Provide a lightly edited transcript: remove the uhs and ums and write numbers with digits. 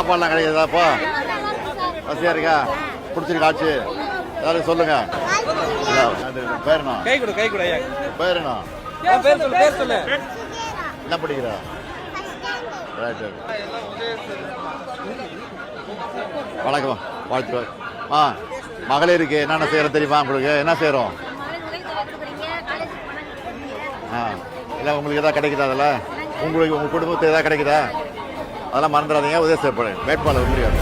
சாப்பாடுலாம் கிடைக்குதாப்பா? வசதியாக இருக்கா? பிடிச்சிருக்கா ஆச்சு? எல்லாரும் சொல்லுங்க. பேருண்ணா பேருண்ணா என்ன படிக்கிறா? வணக்கம், வாழ்த்து. மகளிருக்கு என்னென்ன செய்யறோம் தெரியுமா உங்களுக்கு? என்ன செய்யறோம்? இல்லை உங்களுக்கு எதாவது கிடைக்குதா? அதில் உங்களுக்கு உங்கள் குடும்பத்துக்கு எதாவது கிடைக்குதா? அதெல்லாம் மறந்துடாதீங்க. உதவி செய்யப்படும் வேட்பாளர் முடியாது.